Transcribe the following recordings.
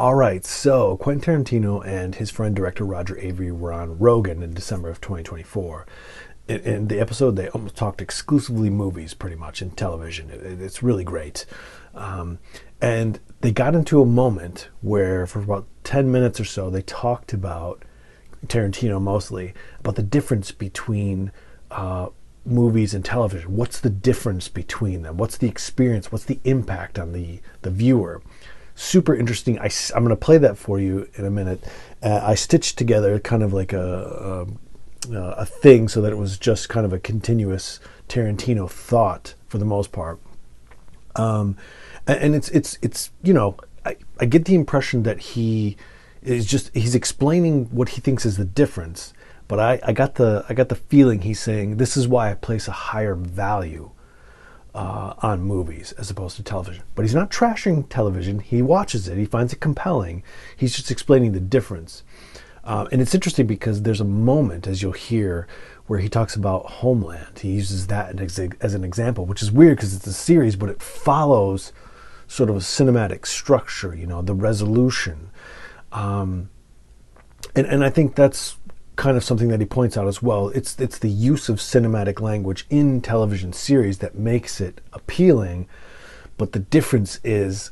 All right, so Quentin Tarantino and his friend director Roger Avery were on Rogan in December of 2024. In the episode, they almost talked exclusively movies, pretty much, in television. It's really great. And they got into a moment where, for about 10 minutes or so, they talked about, Tarantino mostly, about the difference between movies and television. What's the difference between them? What's the experience? What's the impact on the viewer? Super interesting. I'm going to play that for you in a minute. I stitched together kind of like a thing so that it was just kind of a continuous Tarantino thought for the most part. And it's you know, I get the impression that he's explaining what he thinks is the difference, but I got the feeling he's saying this is why I place a higher value on movies as opposed to television. But he's not trashing television. He watches it. He finds it compelling. He's just explaining the difference. And it's interesting because there's a moment, as you'll hear, where he talks about Homeland. He uses that as an example, which is weird because it's a series, but it follows sort of a cinematic structure, you know, the resolution. And I think that's kind of something that he points out as well. It's the use of cinematic language in television series that makes it appealing, but the difference is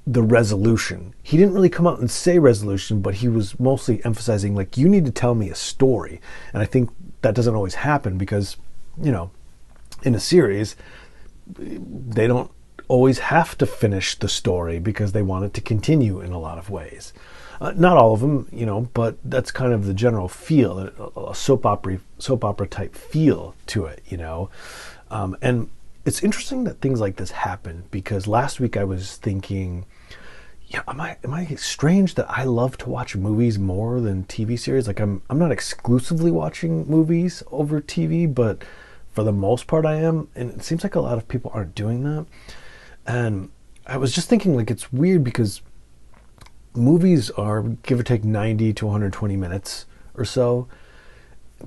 the resolution. He didn't really come out and say resolution, but he was mostly emphasizing, like, you need to tell me a story. And I think that doesn't always happen because, you know, in a series, they don't always have to finish the story because they want it to continue in a lot of ways. Not all of them, you know, but that's kind of the general feel, a soap opera type feel to it, you know. And it's interesting that things like this happen because last week I was thinking, yeah, am I strange that I love to watch movies more than TV series? Like I'm not exclusively watching movies over TV, but for the most part I am, and it seems like a lot of people aren't doing that. And I was just thinking, like, it's weird because movies are give or take 90 to 120 minutes or so,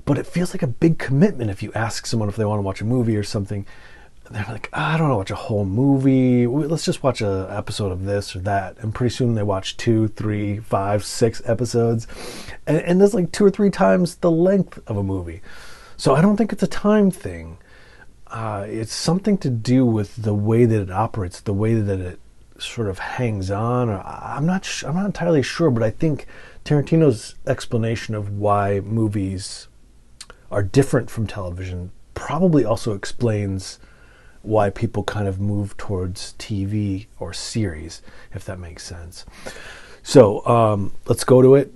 but it feels like a big commitment if you ask someone if they want to watch a movie or something. They're like, I don't know, watch a whole movie. Let's just watch an episode of this or that. And pretty soon they watch 2, 3, 5, 6 episodes. And there's like 2 or 3 times the length of a movie. So I don't think it's a time thing. It's something to do with the way that it operates, the way that it sort of hangs on. Or I'm not entirely sure, but I think Tarantino's explanation of why movies are different from television probably also explains why people kind of move towards TV or series, if that makes sense. So let's go to it.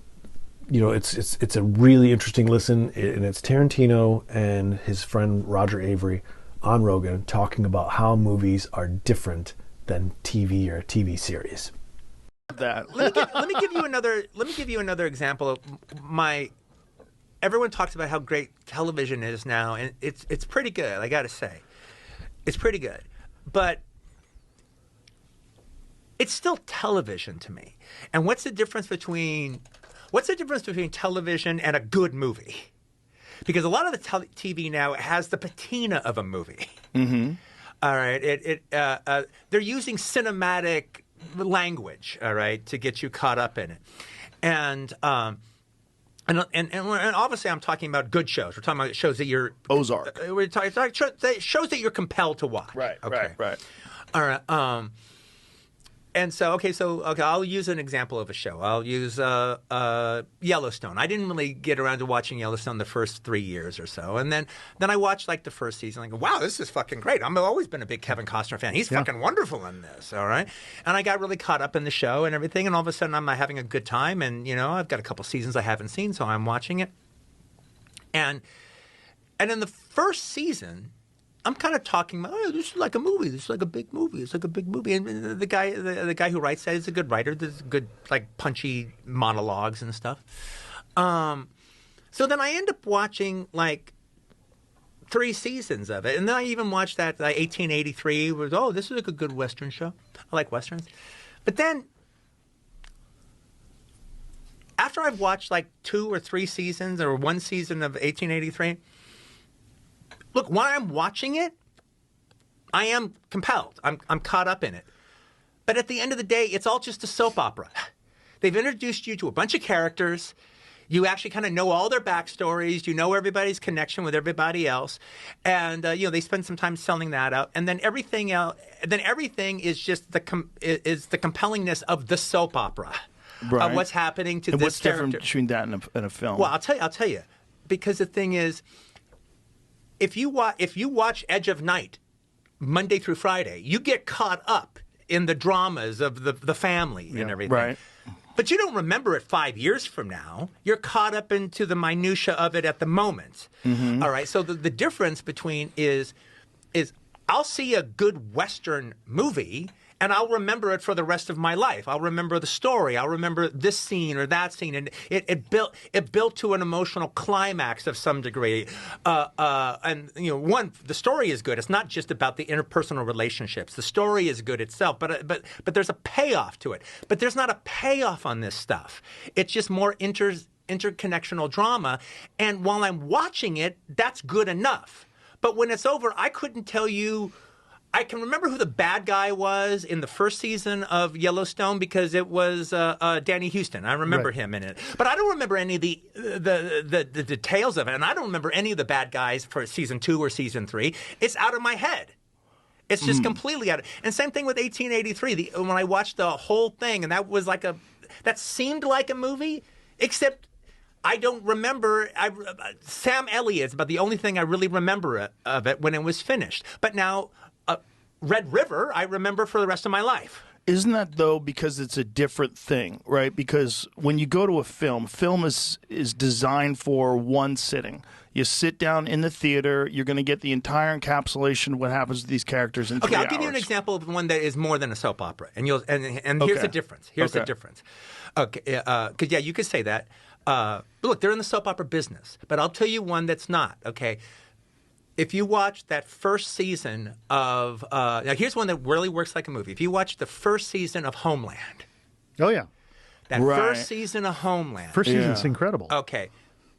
You know, it's a really interesting listen, and it's Tarantino and his friend Roger Avery on Rogan talking about how movies are different than TV or TV series. That. Let me give you another example of my. Everyone talks about how great television is now, and it's pretty good. I got to say, it's pretty good, but it's still television to me. And what's the difference between television and a good movie? Because a lot of the TV now has the patina of a movie. Mm-hmm. All right, they're using cinematic language, all right, to get you caught up in it, and obviously I'm talking about good shows. We're talking about shows that you're Ozark. We're talking shows that you're compelled to watch. Right. Okay. Right. All right. And so I'll use an example of a show. I'll use Yellowstone. I didn't really get around to watching Yellowstone the first 3 years or so, and then I watched like the first season. I go, wow, this is fucking great. I've always been a big Kevin Costner fan. He's fucking wonderful in this. All right, and I got really caught up in the show and everything, and all of a sudden I'm having a good time, and you know I've got a couple seasons I haven't seen, so I'm watching it, and in the first season, I'm kind of talking about, oh, this is like a movie. This is like a big movie. It's like a big movie. And the guy who writes that is a good writer. There's good, like, punchy monologues and stuff. So then I end up watching, like, 3 seasons of it. And then I even watched that 1883. Was, oh, this is like a good Western show. I like Westerns. But then, after I've watched, like, 2 or 3 seasons or 1 season of 1883... Look, while I'm watching it, I am compelled. I'm caught up in it. But at the end of the day, it's all just a soap opera. They've introduced you to a bunch of characters. You actually kind of know all their backstories. You know everybody's connection with everybody else, and they spend some time selling that out. And then everything else, is just the compellingness of the soap opera, right. of what's happening to and this what's character. different between that and a film? Well, I'll tell you, because the thing is, if you watch Edge of Night Monday through Friday, you get caught up in the dramas of the family and everything. Right. But you don't remember it 5 years from now. You're caught up into the minutia of it at the moment. Mm-hmm. All right. So the difference between is I'll see a good Western movie and I'll remember it for the rest of my life. I'll remember the story. I'll remember this scene or that scene, and it built to an emotional climax of some degree. And the story is good. It's not just about the interpersonal relationships. The story is good itself, but there's a payoff to it. But there's not a payoff on this stuff. It's just more interconnectional drama. And while I'm watching it, that's good enough. But when it's over, I couldn't tell you. I can remember who the bad guy was in the first season of Yellowstone because it was Danny Houston. I remember him in it, but I don't remember any of the details of it, and I don't remember any of the bad guys for season 2 or season 3. It's out of my head. It's just completely out. And same thing with 1883. When I watched the whole thing, and that seemed like a movie, except I don't remember. Sam Elliott's about the only thing I really remember of it when it was finished. But now. Red River, I remember for the rest of my life. Isn't that, though, because it's a different thing, right? Because when you go to a film is designed for one sitting. You sit down in the theater, you're going to get the entire encapsulation of what happens to these characters in 3 hours. Okay, I'll give you an example of one that is more than a soap opera, and here's the difference. Here's the difference. Okay, because you could say that. Look, they're in the soap opera business, but I'll tell you one that's not. Okay. If you watch that first season of now here's one that really works like a movie. If you watch the first season of Homeland. Oh, yeah. That first season of Homeland. First season's incredible. Okay.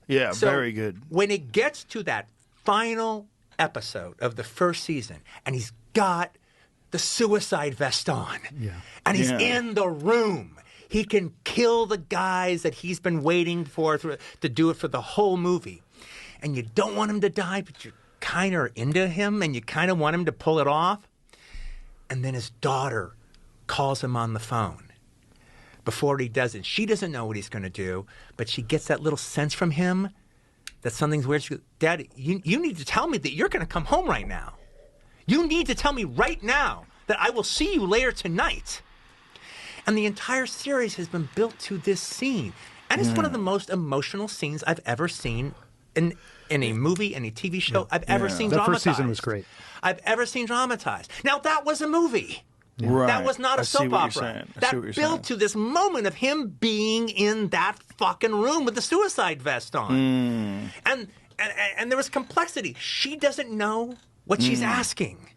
Yeah, so very good. When it gets to that final episode of the first season, and he's got the suicide vest on, and he's in the room, he can kill the guys that he's been waiting for to do it for the whole movie. And you don't want him to die, but you're kind of into him and you kind of want him to pull it off. And then his daughter calls him on the phone before he does it. She doesn't know what he's going to do, but she gets that little sense from him that something's weird. She goes, Dad, you need to tell me that you're going to come home right now. You need to tell me right now that I will see you later tonight. And the entire series has been built to this scene. And it's one of the most emotional scenes I've ever seen in a movie, any TV show I've ever seen dramatized. That first season was great. I've ever seen dramatized. Now, that was a movie. Yeah. Right. That was not a soap opera. That built to this moment of him being in that fucking room with the suicide vest on. And there was complexity. She doesn't know what she's asking,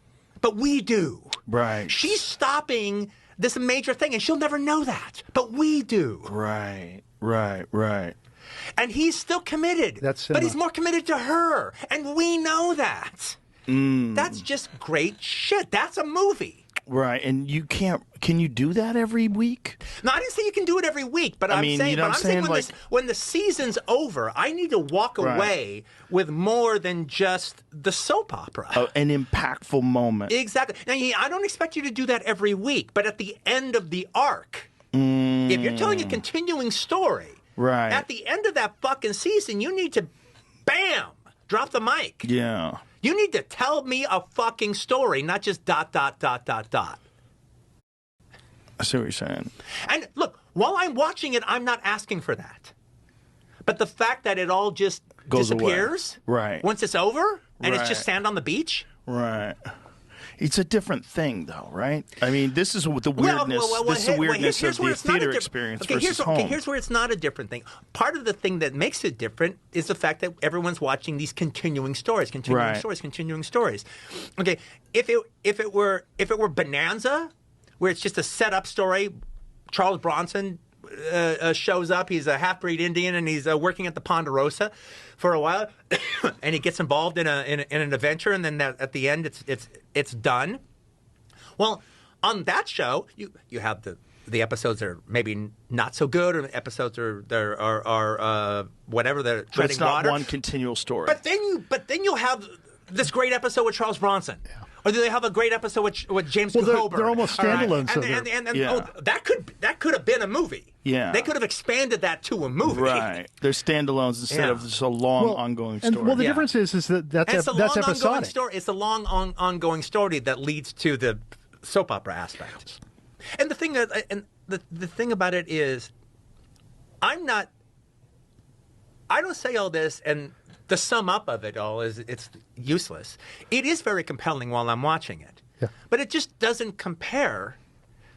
but we do. Right. She's stopping this major thing, and she'll never know that, but we do. Right. And he's still committed, but he's more committed to her, and we know that. That's just great shit. That's a movie. Right, and can you do that every week? No, I didn't say you can do it every week, but I'm saying when the season's over, I need to walk away with more than just the soap opera. An impactful moment. Exactly. Now, I don't expect you to do that every week, but at the end of the arc, if you're telling a continuing story, at the end of that fucking season, you need to, bam, drop the mic. Yeah. You need to tell me a fucking story, not just ... I see what you're saying. And look, while I'm watching it, I'm not asking for that. But the fact that it all just disappears once it's over and it's just sand on the beach. Right. It's a different thing, though, right? I mean, this is the weirdness. This is the weirdness of the theater experience versus home. Here's where it's not a different thing. Part of the thing that makes it different is the fact that everyone's watching these continuing stories. Okay, if it were Bonanza, where it's just a setup story, Charles Bronson shows up. He's a half-breed Indian, and he's working at the Ponderosa for a while, and he gets involved in an adventure, and then at the end, it's done. Well, on that show, you have the the episodes are maybe not so good, or the episodes are whatever, they're But treading it's not water. one continual story. But then you'll have this great episode with Charles Bronson. Yeah. Or do they have a great episode with James Coburn? They're almost standalone. That could have been a movie. Yeah. They could have expanded that to a movie. Right. They're standalones instead of just a long ongoing story. Well, the difference is that's episodic. It's the long ongoing story that leads to the soap opera aspect. And the thing about it is, I don't say all this, and the sum up of it all is it's useless. It is very compelling while I'm watching it, but it just doesn't compare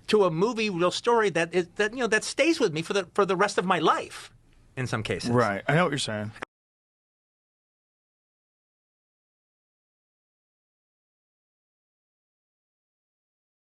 to a movie, real story that stays with me for the rest of my life. In some cases, right? I know what you're saying.